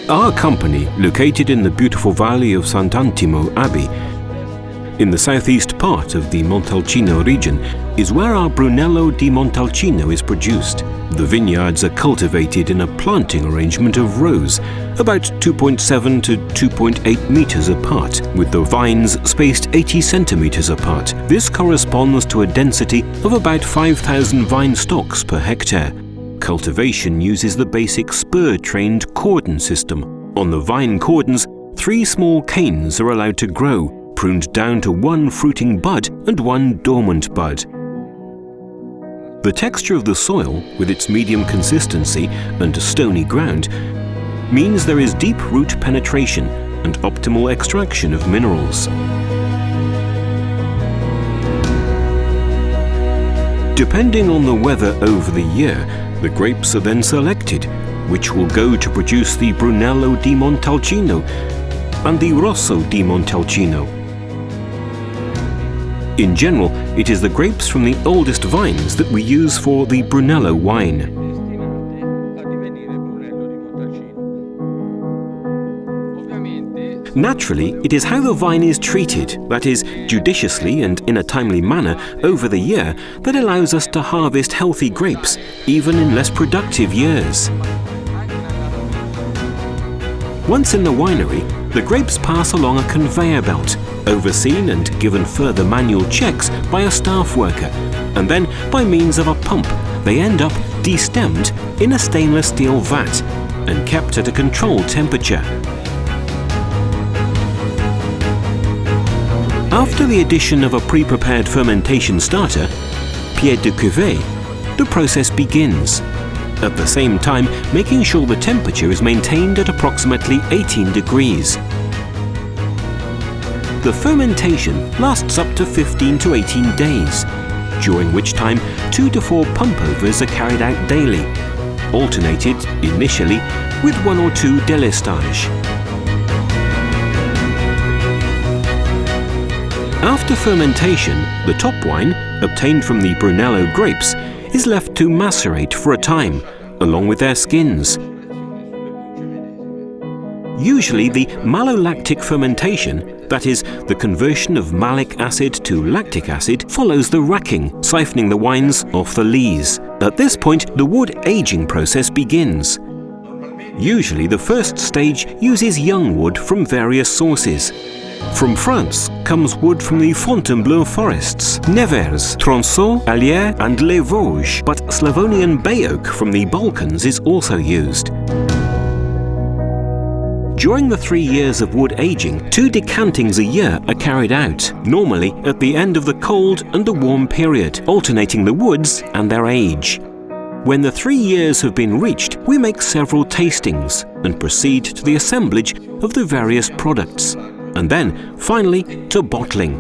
Our company, located in the beautiful valley of Sant'Antimo Abbey, in the southeast part of the Montalcino region, is where our Brunello di Montalcino is produced. The vineyards are cultivated in a planting arrangement of rows, about 2.7 to 2.8 meters apart, with the vines spaced 80 centimeters apart. This corresponds to a density of about 5,000 vine stalks per hectare. Cultivation uses the basic spur-trained cordon system. On the vine cordons, 3 small canes are allowed to grow, pruned down to 1 fruiting bud and 1 dormant bud. The texture of the soil, with its medium consistency and stony ground, means there is deep root penetration and optimal extraction of minerals. Depending on the weather over the year, the grapes are then selected, which will go to produce the Brunello di Montalcino and the Rosso di Montalcino. In general, it is the grapes from the oldest vines that we use for the Brunello wine. Naturally, it is how the vine is treated, that is, judiciously and in a timely manner over the year, that allows us to harvest healthy grapes, even in less productive years. Once in the winery, the grapes pass along a conveyor belt, overseen and given further manual checks by a staff worker, and then, by means of a pump, they end up destemmed in a stainless steel vat and kept at a controlled temperature. After the addition of a pre-prepared fermentation starter, pied de cuvée, the process begins, at the same time making sure the temperature is maintained at approximately 18 degrees. The fermentation lasts up to 15 to 18 days, during which time 2 to 4 pump-overs are carried out daily, alternated, initially, with 1 or 2 délestage. After fermentation, the top wine, obtained from the Brunello grapes, is left to macerate for a time, along with their skins. Usually the malolactic fermentation, that is, the conversion of malic acid to lactic acid, follows the racking, siphoning the wines off the lees. At this point, the wood aging process begins. Usually the first stage uses young wood from various sources. From France comes wood from the Fontainebleau forests, Nevers, Tronçon, Allier and Les Vosges, but Slavonian bay oak from the Balkans is also used. During the 3 years of wood aging, 2 decantings a year are carried out, normally at the end of the cold and the warm period, alternating the woods and their age. When the 3 years have been reached, we make several tastings and proceed to the assemblage of the various products, and then, finally, to bottling.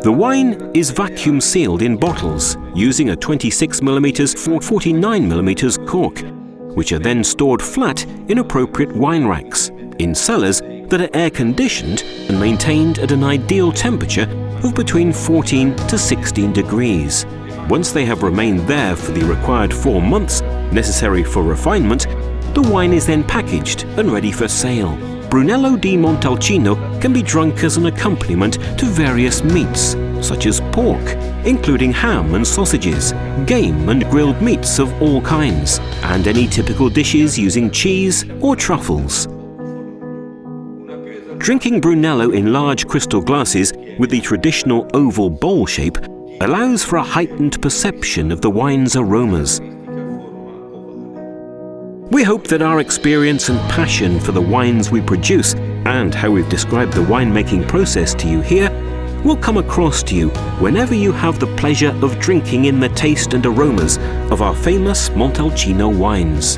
The wine is vacuum sealed in bottles using a 26mm or 49mm cork, which are then stored flat in appropriate wine racks, in cellars that are air-conditioned and maintained at an ideal temperature of between 14 to 16 degrees. Once they have remained there for the required 4 months necessary for refinement, the wine is then packaged and ready for sale. Brunello di Montalcino can be drunk as an accompaniment to various meats, such as pork, including ham and sausages, game and grilled meats of all kinds, and any typical dishes using cheese or truffles. Drinking Brunello in large crystal glasses with the traditional oval bowl shape allows for a heightened perception of the wine's aromas. We hope that our experience and passion for the wines we produce, and how we've described the winemaking process to you here, will come across to you whenever you have the pleasure of drinking in the taste and aromas of our famous Montalcino wines.